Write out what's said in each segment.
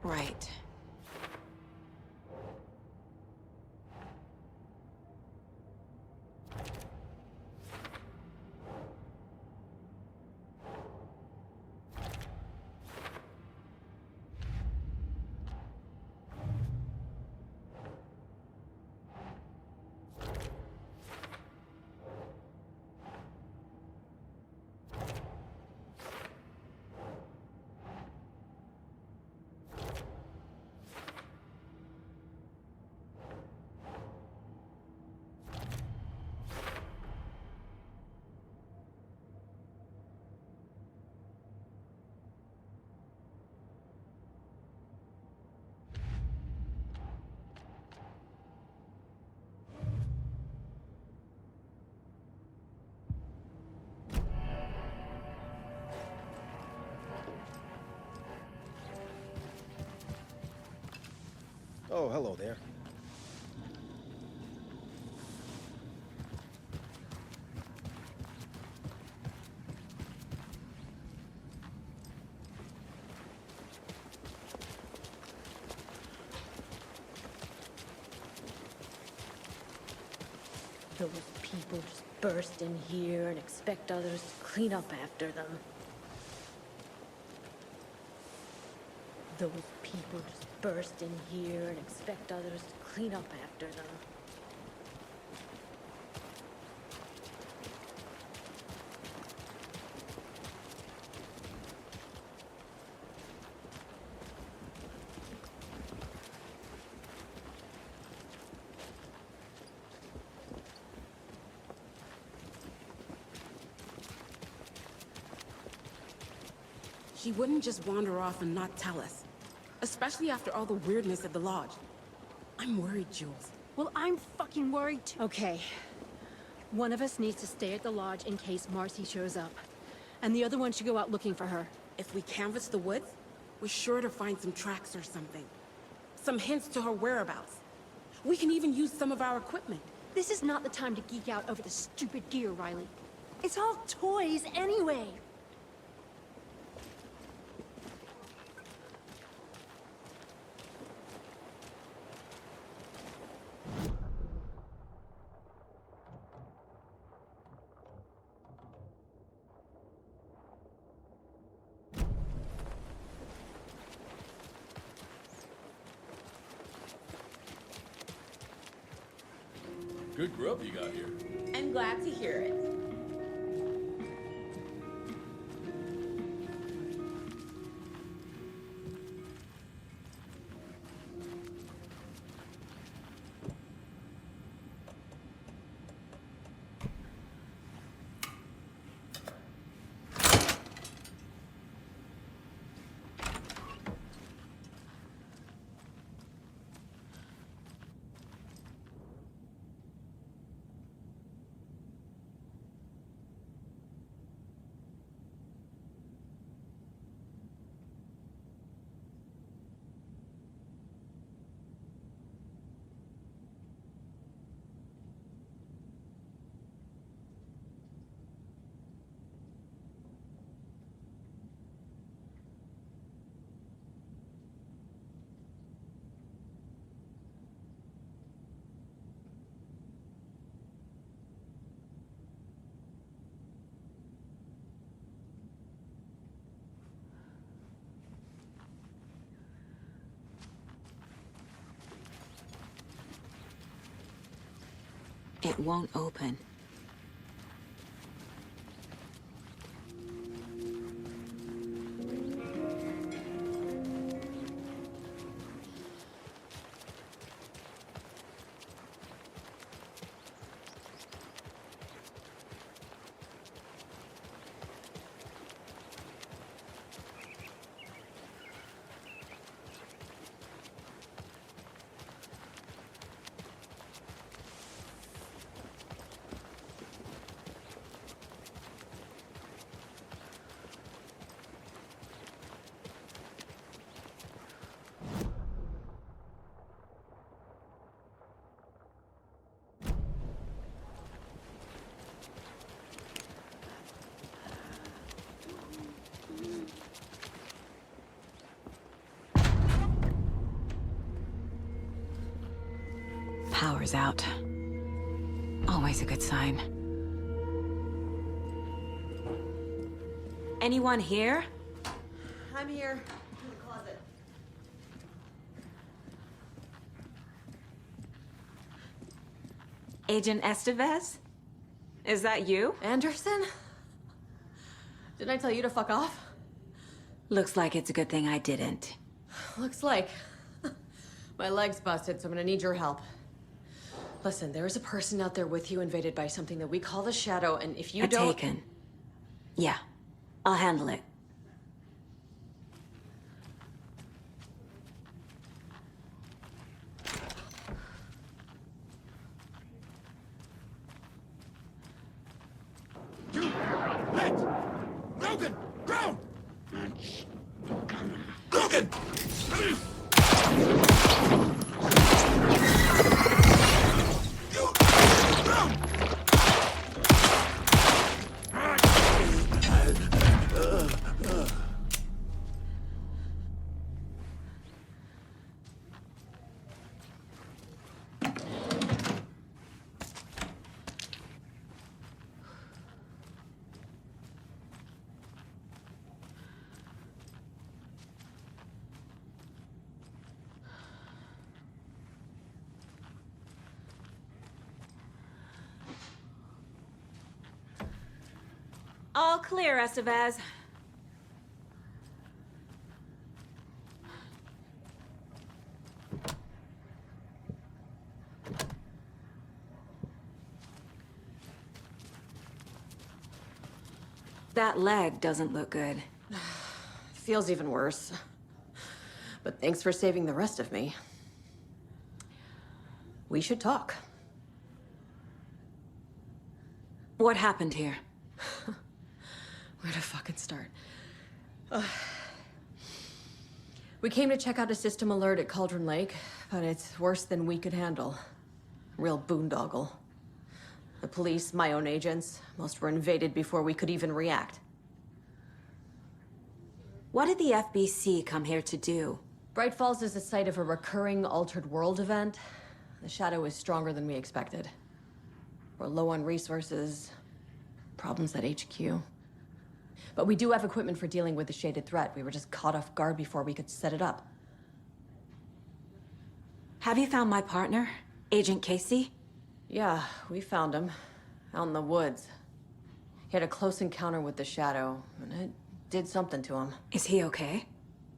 Right. Oh, hello there. Those people just burst in here and expect others to clean up after them. Those people just burst in here and expect others to clean up after them. She wouldn't just wander off and not tell us. Especially after all the weirdness at the lodge. I'm worried, Jules. Well, I'm fucking worried too. Okay. One of us needs to stay at the lodge in case Marcy shows up. And the other one should go out looking for her. If we canvass the woods, we're sure to find some tracks or something. Some hints to her whereabouts. We can even use some of our equipment. This is not the time to geek out over the stupid gear, Riley. It's all toys anyway. Good grub you got here. I'm glad to hear it. It won't open. power's out. Always a good sign. Anyone here? I'm here. In the closet. Agent Estevez? Is that you? Anderson? Didn't I tell you to fuck off? Looks like it's a good thing I didn't. Looks like. My leg's busted, so I'm gonna need your help. Listen, there is a person out there with you invaded by something that we call the Shadow, and if you don't... Taken. Yeah, I'll handle it. Logan! Ground! Logan! All clear, Estevez. That leg doesn't look good. Feels even worse. But thanks for saving the rest of me. We should talk. What happened here? Where to fucking start? We came to check out a system alert at Cauldron Lake, but it's worse than we could handle. Real boondoggle. The police, my own agents, most were invaded before we could even react. What did the FBC come here to do? Bright Falls is the site of a recurring altered world event. The Shadow is stronger than we expected. We're low on resources, problems at HQ. But we do have equipment for dealing with the shaded threat. We were just caught off guard before we could set it up. Have you found my partner, Agent Casey? Yeah, we found him. Out in the woods. He had a close encounter with the Shadow, and it did something to him. Is he okay?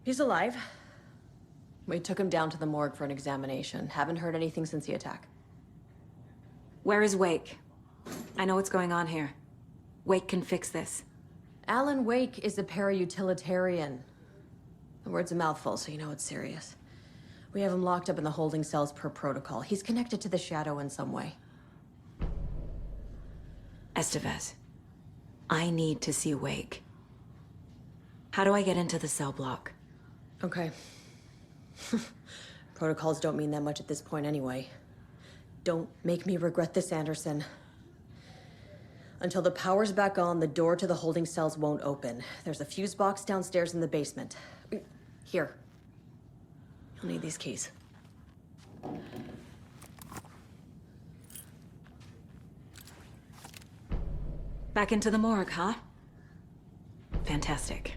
He's alive. We took him down to the morgue for an examination. Haven't heard anything since the attack. Where is Wake? I know what's going on here. Wake can fix this. Alan Wake is a para-utilitarian. The word's a mouthful, so you know it's serious. We have him locked up in the holding cells per protocol. He's connected to the Shadow in some way. Estevez, I need to see Wake. How do I get into the cell block? Okay. Protocols don't mean that much at this point anyway. Don't make me regret this, Anderson. Until the power's back on, the door to the holding cells won't open. There's a fuse box downstairs in the basement. Here. You'll need these keys. Back into the morgue, huh? Fantastic.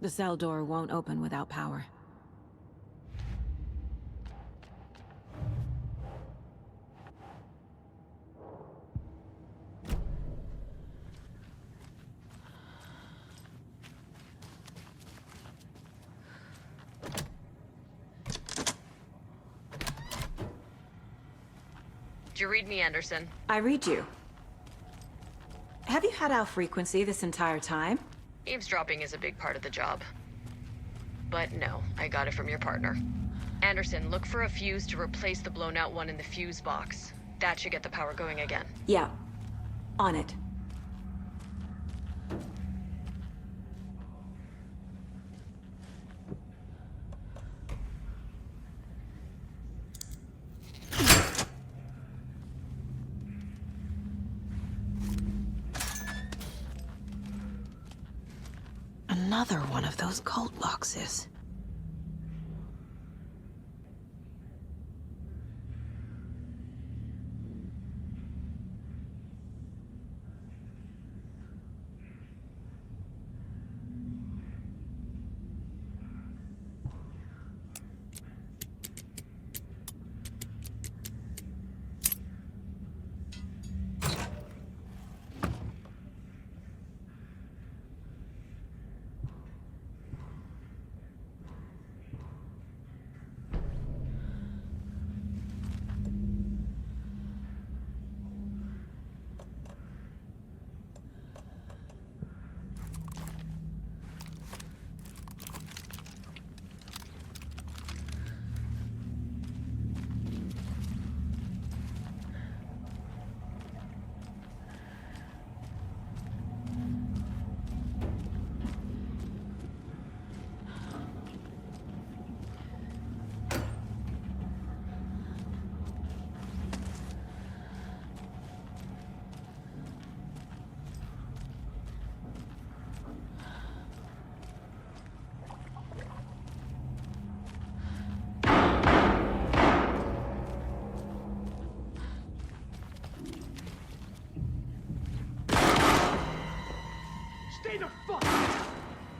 The cell door won't open without power. you read me, Anderson? I read you. Have you had our frequency this entire time? Eavesdropping is a big part of the job. But no, I got it from your partner. Anderson, look for a fuse to replace the blown out one in the fuse box. That should get the power going again. Yeah. On it. Another one of those cult boxes.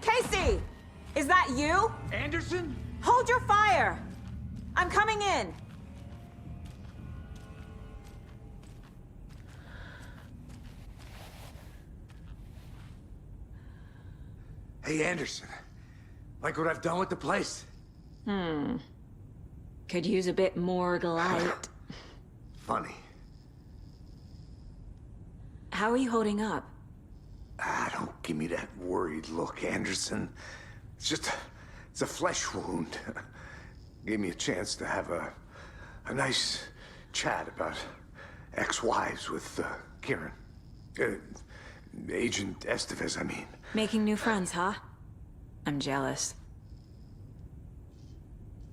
Casey! Is that you? Anderson? Hold your fire! I'm coming in! Hey, Anderson. Like what I've done with the place? Could use a bit more light. Funny. How are you holding up? Don't give me that worried look, Anderson. It's a flesh wound. Gave me a chance to have a nice chat about ex-wives with Kieran. Agent Estevez, I mean. Making new friends, huh? I'm jealous.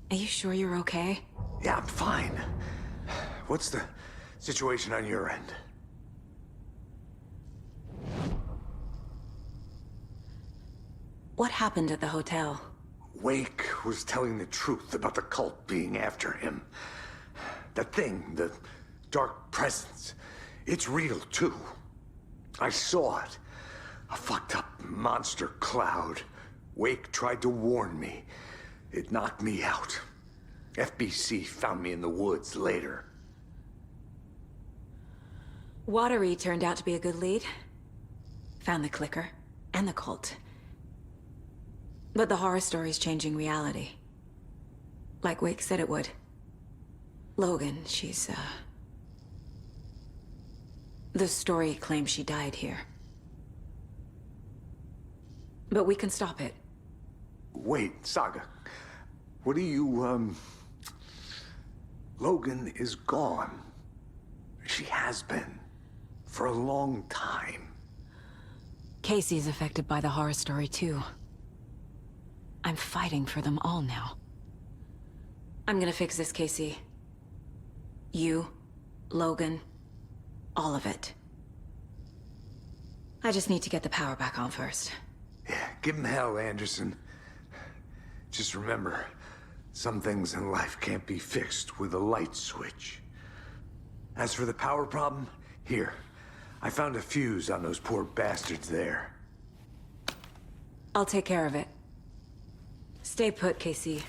Are you sure you're okay? Yeah, I'm fine. What's the situation on your end? What happened at the hotel? Wake was telling the truth about the cult being after him. That thing, the dark presence, it's real too. I saw it. A fucked up monster cloud. Wake tried to warn me. It knocked me out. FBC found me in the woods later. Watery turned out to be a good lead. Found the clicker and the cult. But the horror story's changing reality. Like Wake said it would. Logan, she's, the story claims she died here. But we can stop it. Wait, Saga. What do you, Logan is gone. She has been. For a long time. Casey's affected by the horror story, too. I'm fighting for them all now. I'm gonna fix this, Casey. You, Logan, all of it. I just need to get the power back on first. Yeah, give him hell, Anderson. Just remember, some things in life can't be fixed with a light switch. As for the power problem, here. I found a fuse on those poor bastards there. I'll take care of it. Stay put, Casey.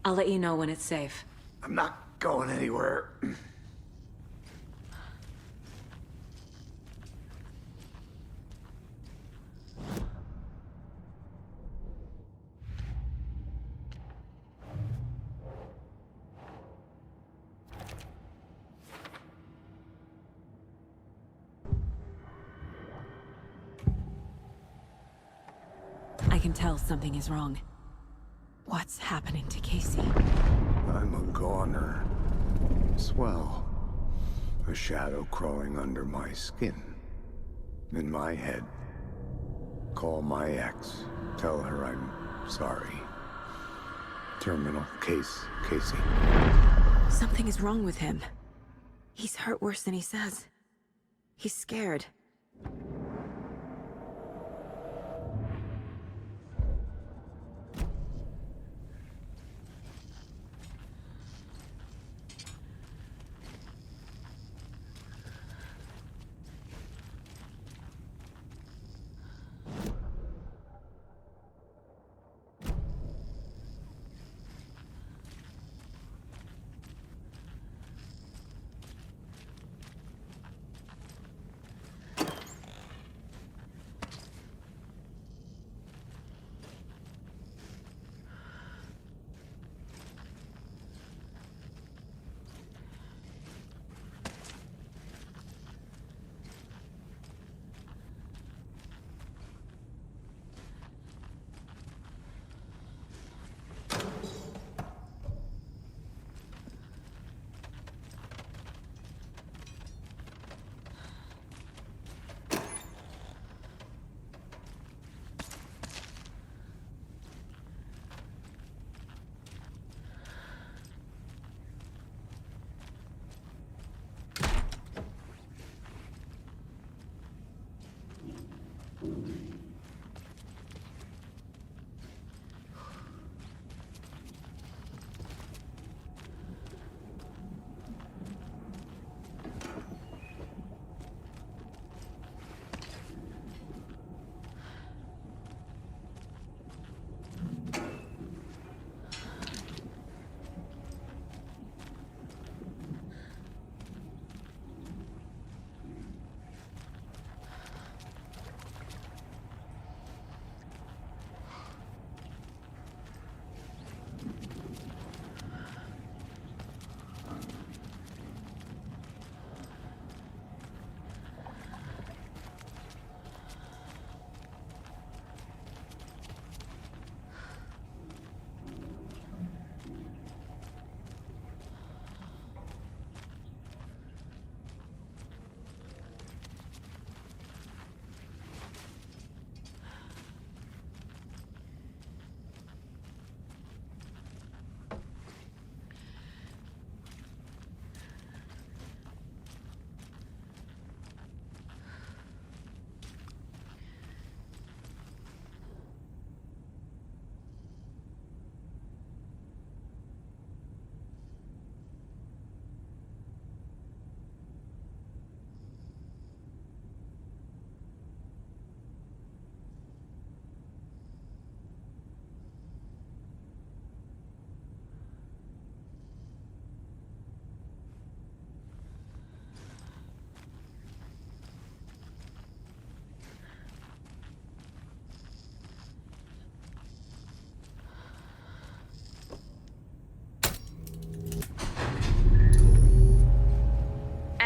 I'll let you know when it's safe. I'm not going anywhere. I can tell something is wrong. What's happening to Casey? I'm a goner. Swell. A shadow crawling under my skin. In my head. Call my ex. Tell her I'm sorry. Terminal case, Casey. Something is wrong with him. He's hurt worse than he says. He's scared.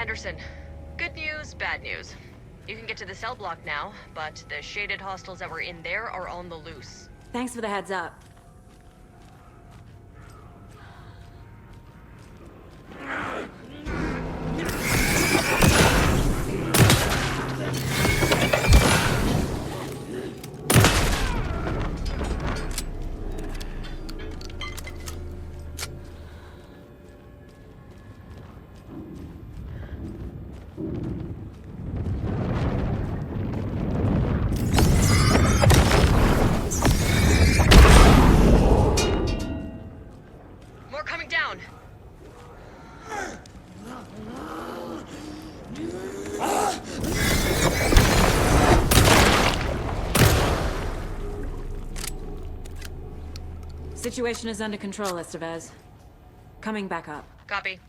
Anderson, good news, bad news. You can get to the cell block now, but the shaded hostiles that were in there are on the loose. Thanks for the heads up. Situation is under control, Estevez. Coming back up. Copy.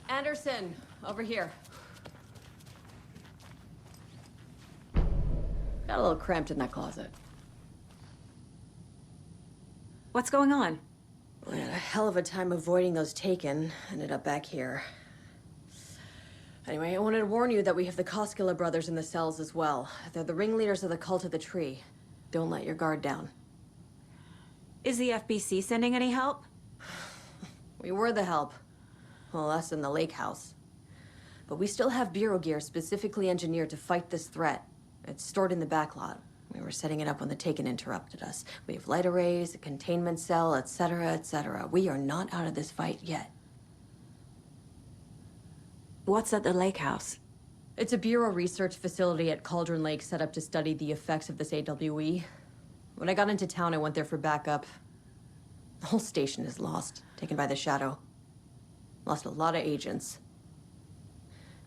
Anderson, over here. Got a little cramped in that closet. What's going on? We had a hell of a time avoiding those taken. Ended up back here. Anyway, I wanted to warn you that we have the Koskela brothers in the cells as well. They're the ringleaders of the cult of the tree. Don't let your guard down. Is the FBC sending any help? We were the help. Well, us in the lake house. But we still have bureau gear specifically engineered to fight this threat. It's stored in the back lot. We were setting it up when the Taken interrupted us. We have light arrays, a containment cell, etc., etc. We are not out of this fight yet. What's at the lake house? It's a bureau research facility at Cauldron Lake set up to study the effects of this AWE. When I got into town, I went there for backup. The whole station is lost, taken by the shadow. Lost a lot of agents.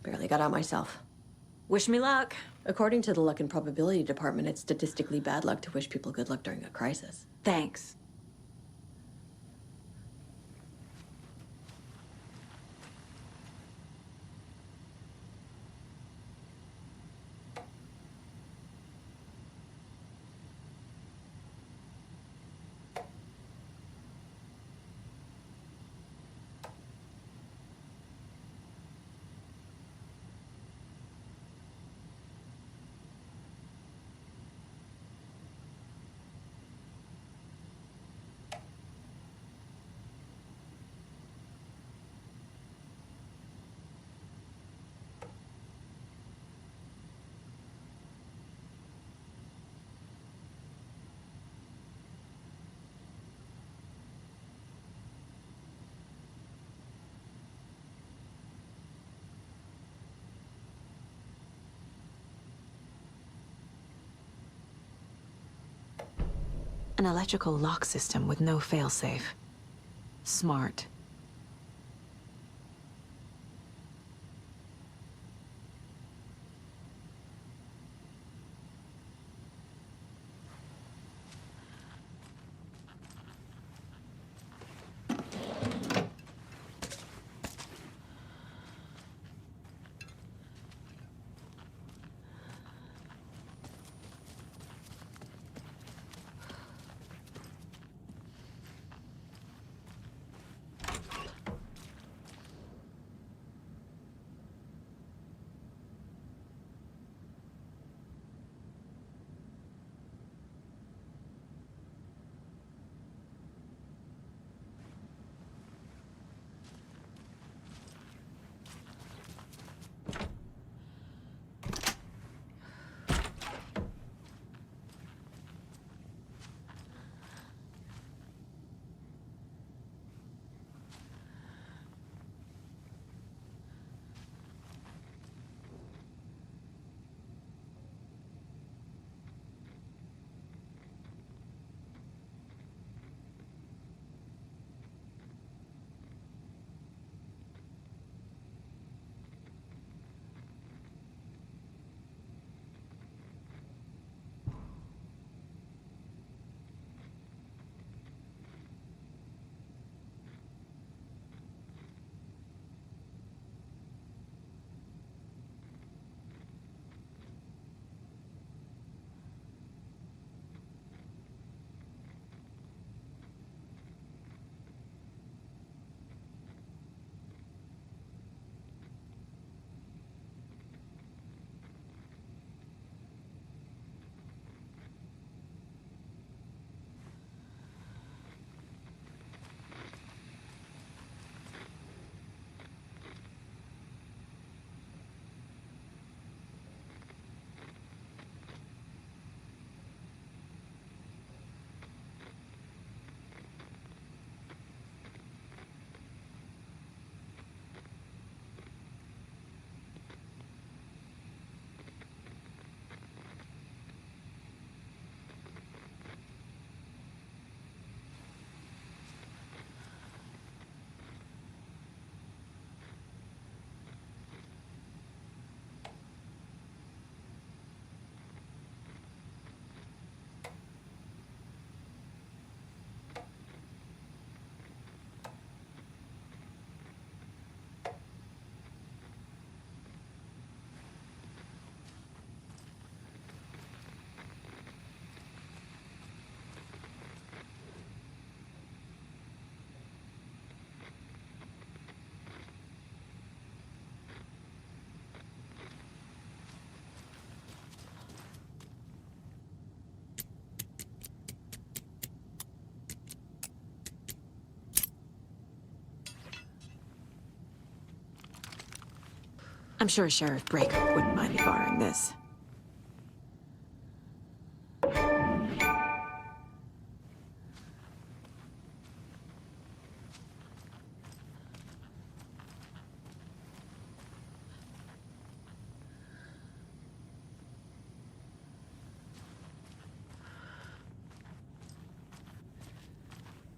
Barely got out myself. Wish me luck. According to the luck and probability department, it's statistically bad luck to wish people good luck during a crisis. Thanks. An electrical lock system with no failsafe. Smart. I'm sure Sheriff Brake wouldn't mind me borrowing this.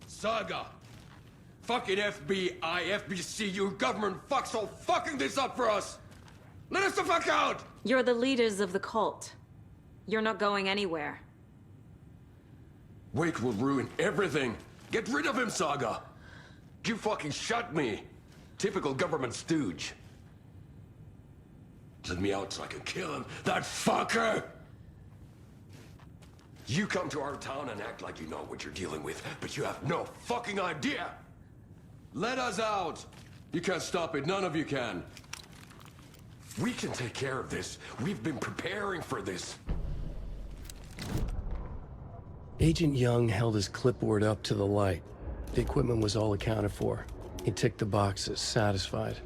Saga! Fucking FBI, FBC, you government fucks all fucking this up for us! Let us the fuck out! You're the leaders of the cult. You're not going anywhere. Wake will ruin everything. Get rid of him, Saga! You fucking shot me. Typical government stooge. Let me out so I can kill him, that fucker! You come to our town and act like you know what you're dealing with, but you have no fucking idea! Let us out! You can't stop it, none of you can. We can take care of this. We've been preparing for this. Agent Young held his clipboard up to the light. The equipment was all accounted for. He ticked the boxes, satisfied.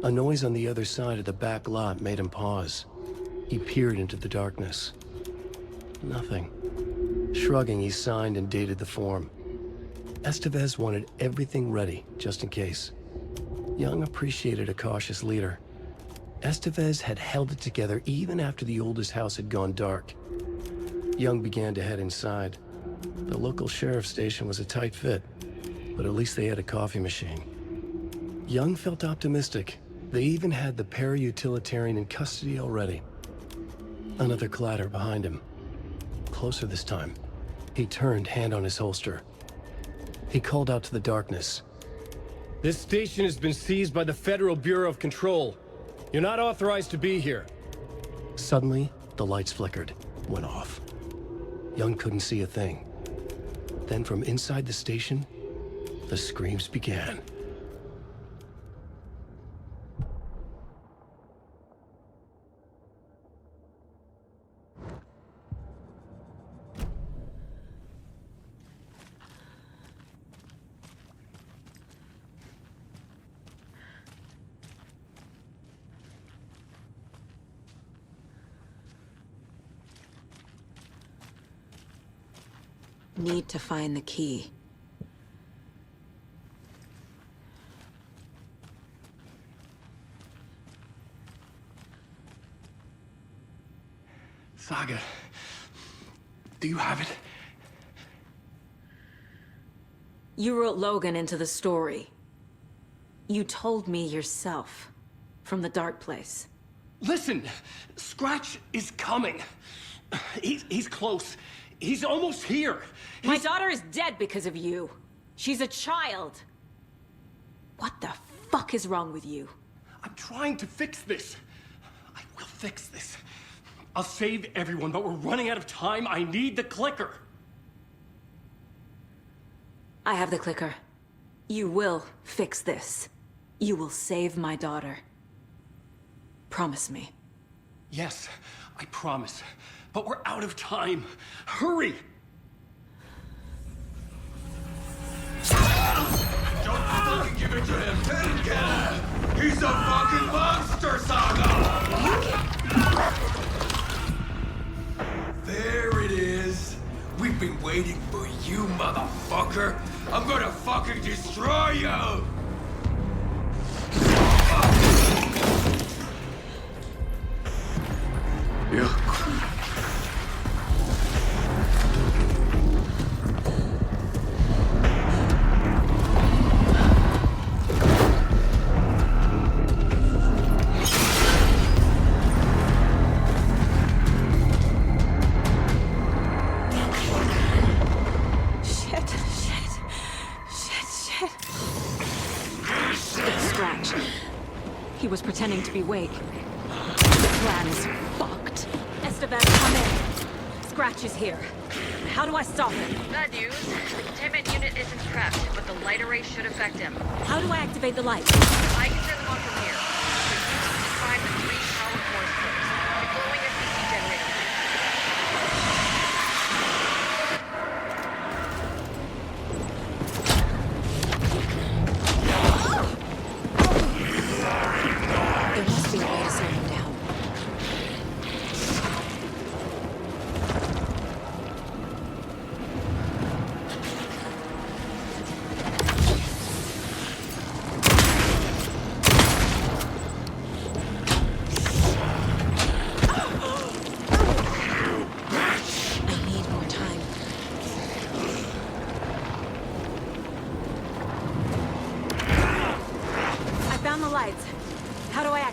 A noise on the other side of the back lot made him pause. He peered into the darkness. Nothing. Shrugging, he signed and dated the form. Estevez wanted everything ready, just in case. Young appreciated a cautious leader. Estevez had held it together even after the oldest house had gone dark. Young began to head inside. The local sheriff's station was a tight fit, but at least they had a coffee machine. Young felt optimistic. They even had the para-utilitarian in custody already. Another clatter behind him. Closer this time. He turned, hand on his holster. He called out to the darkness. This station has been seized by the Federal Bureau of Control. You're not authorized to be here. Suddenly, the lights flickered, went off. Young couldn't see a thing. Then from inside the station, the screams began. Need to find the key. Saga, do you have it? You wrote Logan into the story. You told me yourself. From the dark place. Listen, Scratch is coming. He's close. He's almost here. My daughter is dead because of you. She's a child. What the fuck is wrong with you? I'm trying to fix this. I will fix this. I'll save everyone, but we're running out of time. I need the clicker. I have the clicker. You will fix this. You will save my daughter. Promise me. Yes, I promise. But we're out of time. Hurry! Don't fucking give it to him! Get him! He's a fucking monster, Saga! There it is! We've been waiting for you, motherfucker! I'm gonna fucking destroy you! Yeah. He was pretending to be Wake. The plan is fucked. Estevez, come in. Scratch is here. How do I stop him? Bad news. The containment unit isn't prepped, but the light array should affect him. How do I activate the lights? I can turn them on from here. So you need to find the 3 power core strips. The glowing SCC generator. There must be a way to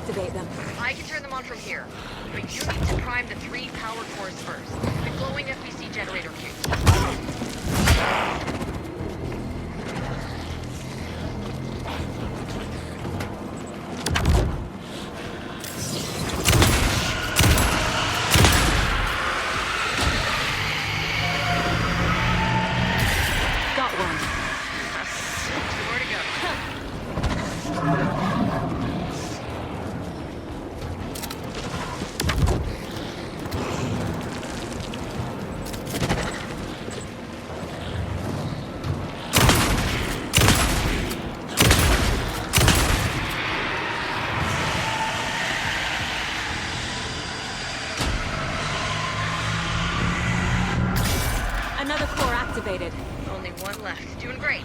activate them. I can turn them on from here, but you need to prime the 3 power cores first. The glowing FBC generator cubes. Got one. Where to go? Another core activated. Only one left. Doing great.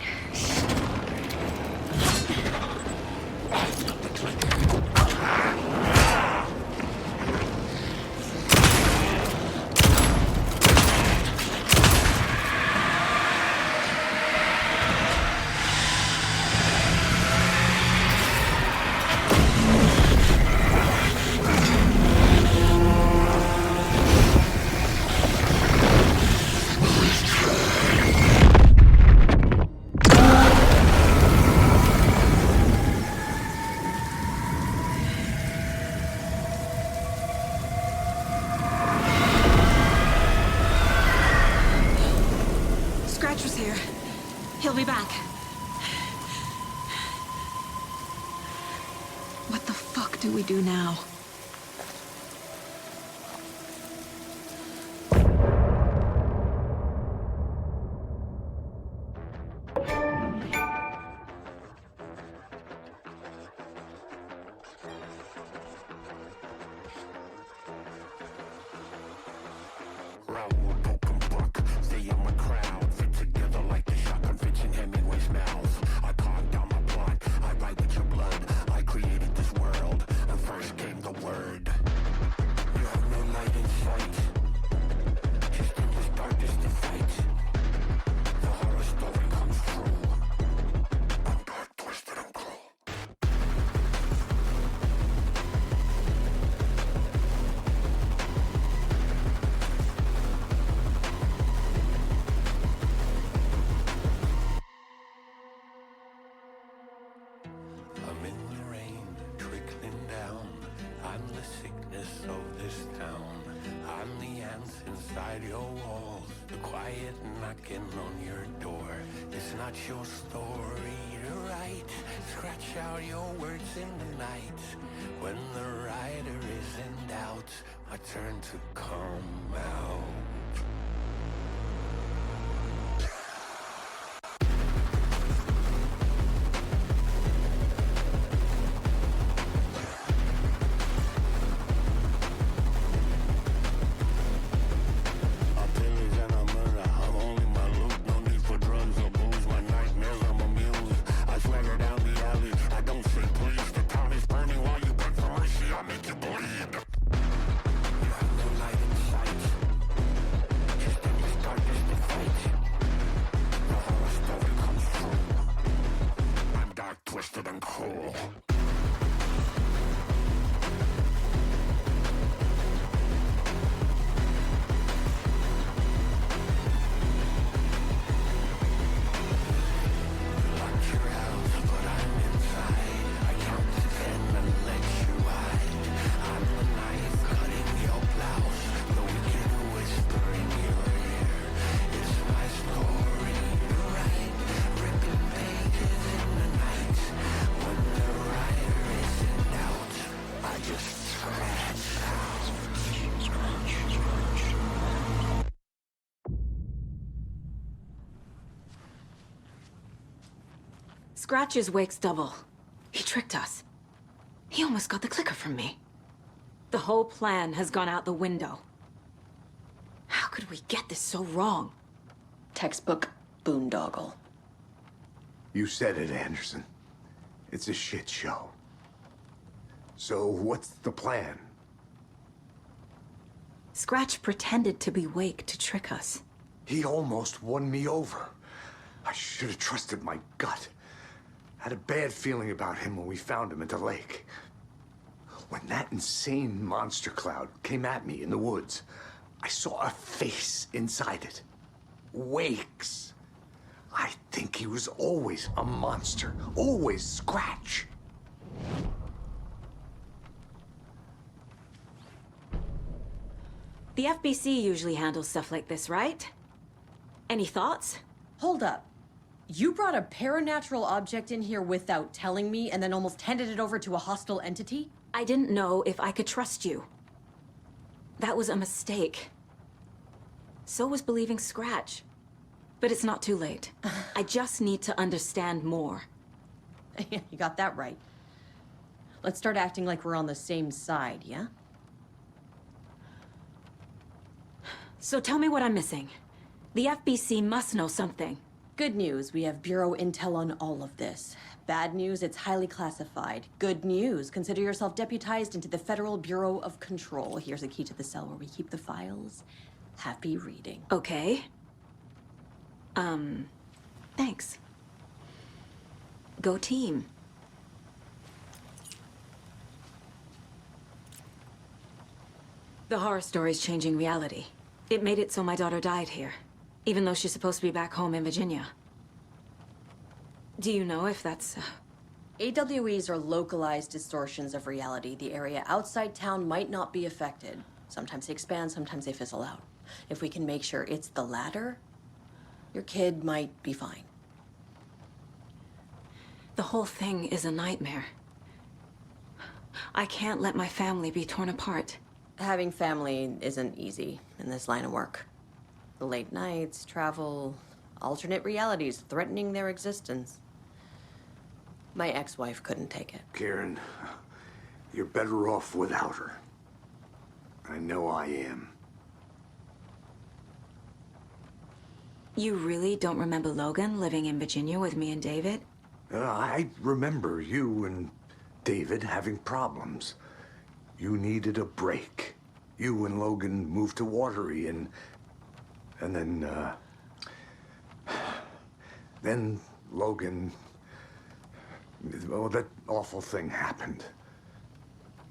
Scratch was here. He'll be back. What the fuck do we do now? I'm in the rain, trickling down. I'm the sickness of this town. I'm the ants inside your walls, the quiet knocking on your door. It's not your story to write. Scratch out your words in the night. When the writer is in doubt, I turn to come out. Scratch's wake's double. He tricked us. He almost got the clicker from me. The whole plan has gone out the window. How could we get this so wrong? Textbook boondoggle. You said it, Anderson. It's a shit show. So what's the plan? Scratch pretended to be Wake to trick us. He almost won me over. I should have trusted my gut. Had a bad feeling about him when we found him at the lake. When that insane monster cloud came at me in the woods, I saw a face inside it. Wakes. I think he was always a monster. Always Scratch. The FBC usually handles stuff like this, right? Any thoughts? Hold up. You brought a paranatural object in here without telling me and then almost handed it over to a hostile entity? I didn't know if I could trust you. That was a mistake. So was believing Scratch. But it's not too late. I just need to understand more. You got that right. Let's start acting like we're on the same side, yeah? So tell me what I'm missing. The FBC must know something. Good news, we have Bureau intel on all of this. Bad news, it's highly classified. Good news, consider yourself deputized into the Federal Bureau of Control. Here's a key to the cell where we keep the files. Happy reading. Okay. Thanks. Go team. The horror story's changing reality. It made it so my daughter died here, even though she's supposed to be back home in Virginia. Do you know if that's... AWEs are localized distortions of reality. The area outside town might not be affected. Sometimes they expand, sometimes they fizzle out. If we can make sure it's the latter, your kid might be fine. The whole thing is a nightmare. I can't let my family be torn apart. Having family isn't easy in this line of work. The late nights, travel, alternate realities threatening their existence. My ex-wife couldn't take it. Karen, you're better off without her. I know I am. You really don't remember Logan living in Virginia with me and David? I remember you and David having problems. You needed a break. You and Logan moved to Watery and then Logan, well, that awful thing happened.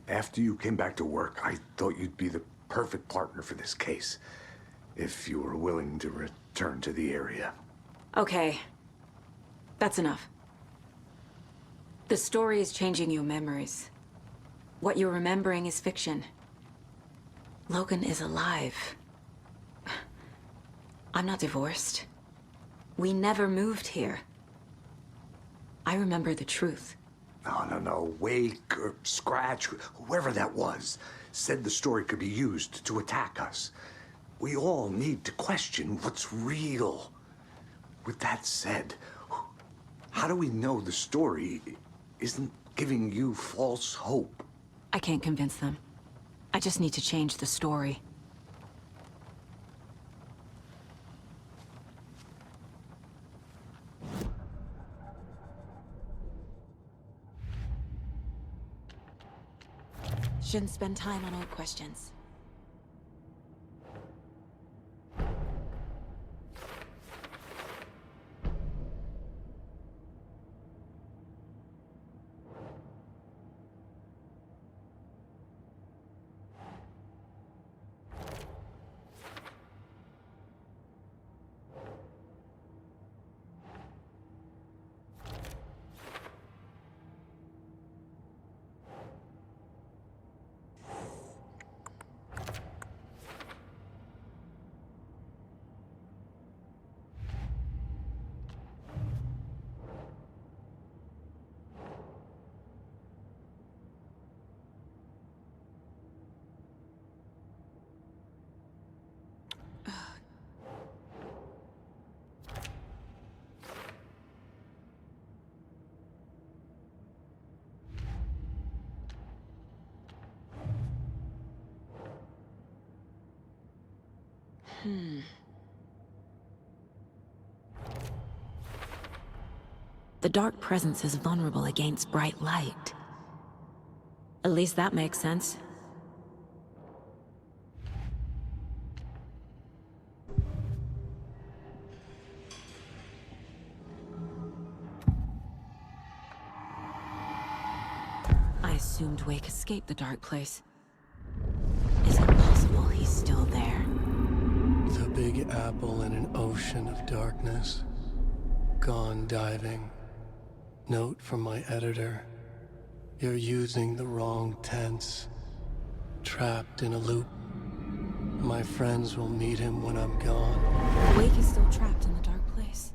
After you came back to work, I thought you'd be the perfect partner for this case, if you were willing to return to the area. Okay. That's enough. The story is changing your memories. What you're remembering is fiction. Logan is alive. I'm not divorced. We never moved here. I remember the truth. No. Wake or Scratch, whoever that was, said the story could be used to attack us. We all need to question what's real. With that said, how do we know the story isn't giving you false hope? I can't convince them. I just need to change the story. Shouldn't spend time on old questions. The dark presence is vulnerable against bright light. At least that makes sense. I assumed Wake escaped the dark place. Is it possible he's still there? The Big Apple in an ocean of darkness. Gone diving. Note from my editor. You're using the wrong tense. Trapped in a loop. My friends will meet him when I'm gone. Wake is still trapped in the dark place.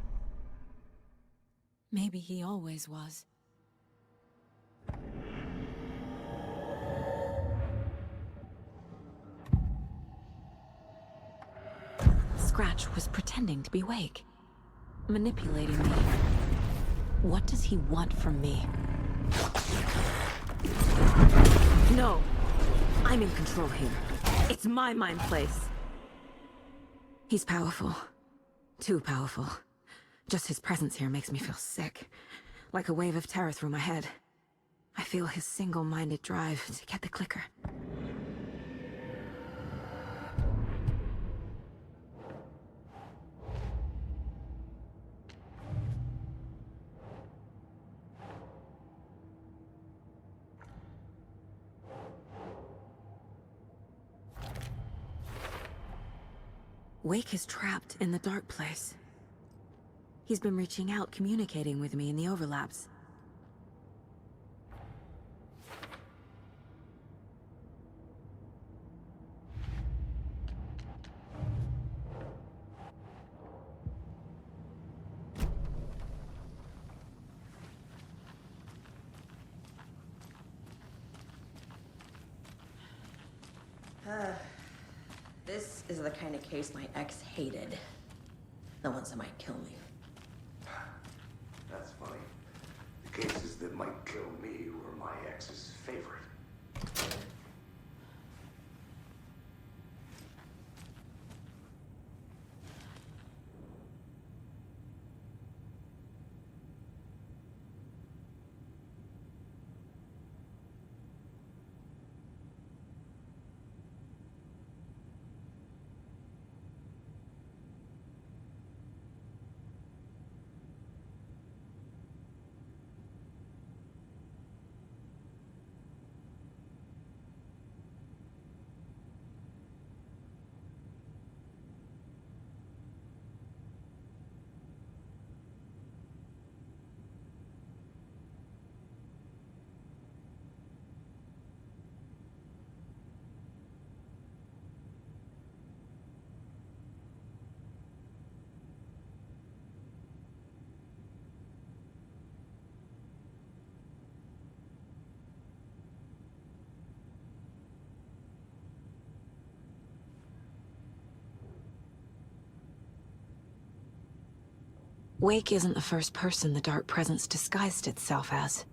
Maybe he always was. Scratch was pretending to be Wake. Manipulating me. What does he want from me? No! I'm in control here. It's my mind place. He's powerful. Too powerful. Just his presence here makes me feel sick. Like a wave of terror through my head. I feel his single-minded drive to get the clicker. Wake is trapped in the dark place. He's been reaching out, communicating with me in the overlaps. This is the kind of case my ex hated. The ones that might kill me. That's funny. The cases that might kill me were my ex's favorite. Wake isn't the first person the dark presence disguised itself as.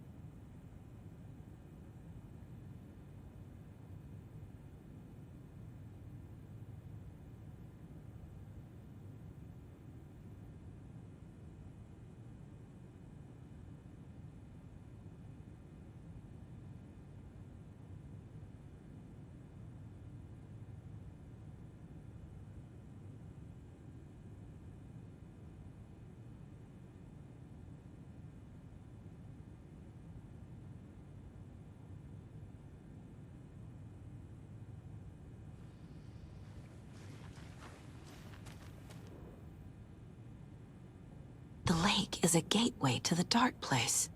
The lake is a gateway to the dark place.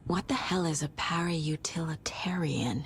What the hell is a para-utilitarian?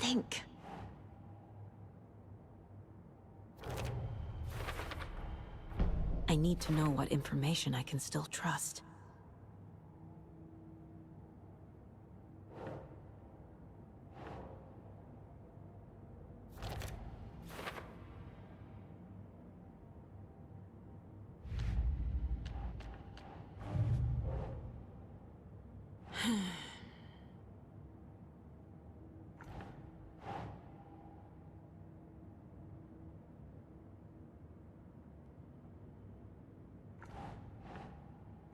think. I need to know what information I can still trust.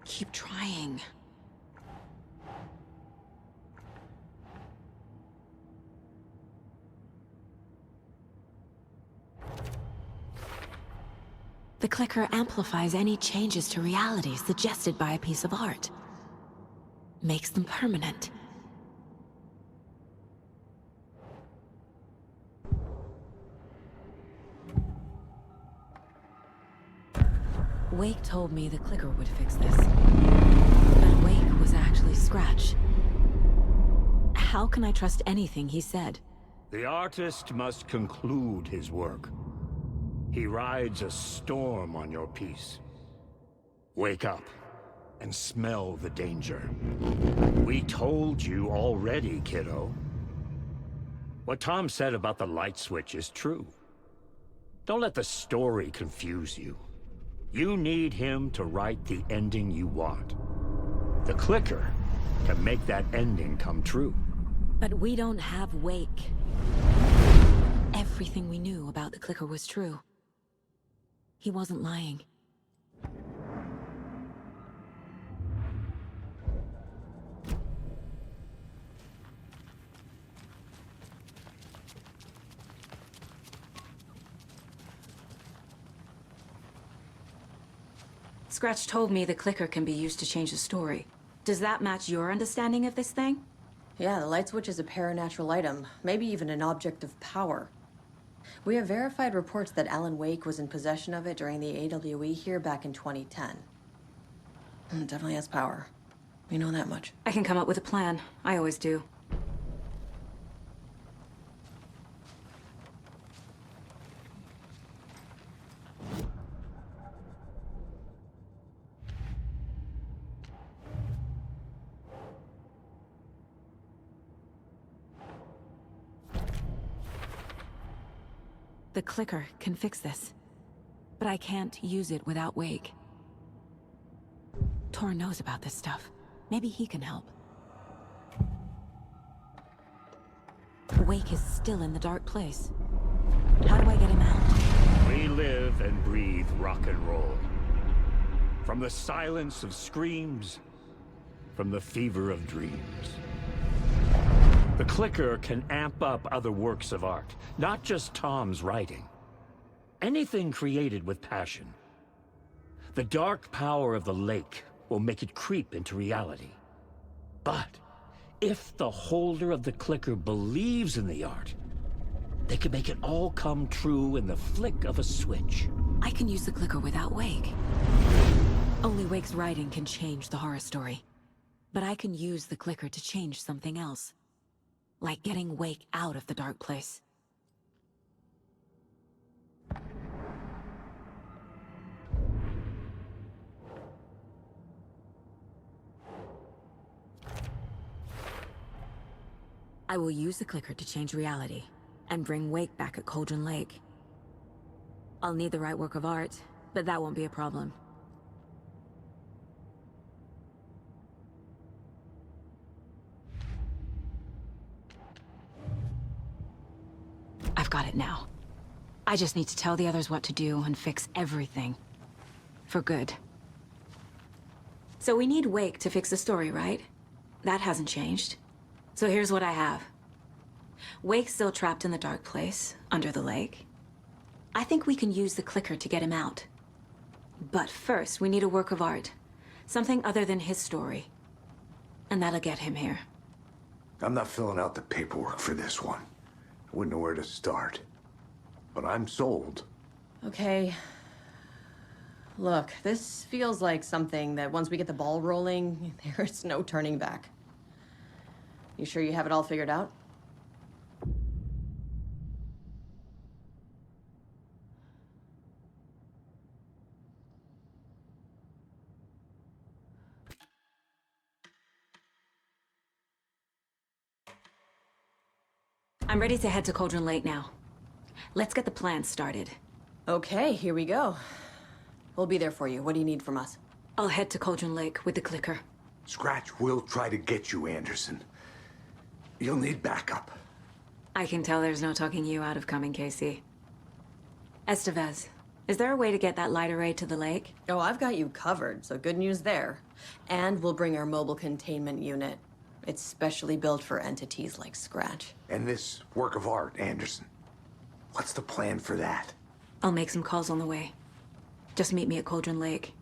Keep trying. The clicker amplifies any changes to reality suggested by a piece of art. Makes them permanent. Wake told me the clicker would fix this. But Wake was actually Scratch. How can I trust anything he said? The artist must conclude his work. He rides a storm on your piece. Wake up and smell the danger. We told you already, kiddo. What Tom said about the light switch is true. Don't let the story confuse you. You need him to write the ending you want. The clicker can make that ending come true. But we don't have Wake. Everything we knew about the clicker was true. He wasn't lying. Scratch told me the clicker can be used to change the story. Does that match your understanding of this thing? Yeah, the light switch is a paranatural item, maybe even an object of power. We have verified reports that Alan Wake was in possession of it during the AWE here back in 2010. It definitely has power. We know that much. I can come up with a plan. I always do. The clicker can fix this, but I can't use it without Wake. Tor knows about this stuff. Maybe he can help. Wake is still in the dark place. How do I get him out? We live and breathe rock and roll. From the silence of screams, from the fever of dreams. The clicker can amp up other works of art, not just Tom's writing. Anything created with passion. The dark power of the lake will make it creep into reality. But if the holder of the clicker believes in the art, they can make it all come true in the flick of a switch. I can use the clicker without Wake. Only Wake's writing can change the horror story. But I can use the clicker to change something else. Like getting Wake out of the dark place. I will use the clicker to change reality, and bring Wake back at Cauldron Lake. I'll need the right work of art, but that won't be a problem. I've got it now. I just need to tell the others what to do and fix everything. For good. So we need Wake to fix the story, right? That hasn't changed. So here's what I have. Wake's still trapped in the dark place, under the lake. I think we can use the clicker to get him out. But first, we need a work of art. Something other than his story. And that'll get him here. I'm not filling out the paperwork for this one. I wouldn't know where to start. But I'm sold. Okay. Look, this feels like something that once we get the ball rolling, there's no turning back. You sure you have it all figured out? I'm ready to head to Cauldron Lake now. Let's get the plan started. Okay, here we go. We'll be there for you. What do you need from us? I'll head to Cauldron Lake with the clicker. Scratch will try to get you, Anderson. You'll need backup. I can tell there's no talking you out of coming, Casey. Estevez, is there a way to get that light array to the lake? Oh, I've got you covered, so good news there. And we'll bring our mobile containment unit. It's specially built for entities like Scratch. And this work of art, Anderson. What's the plan for that? I'll make some calls on the way. Just meet me at Cauldron Lake.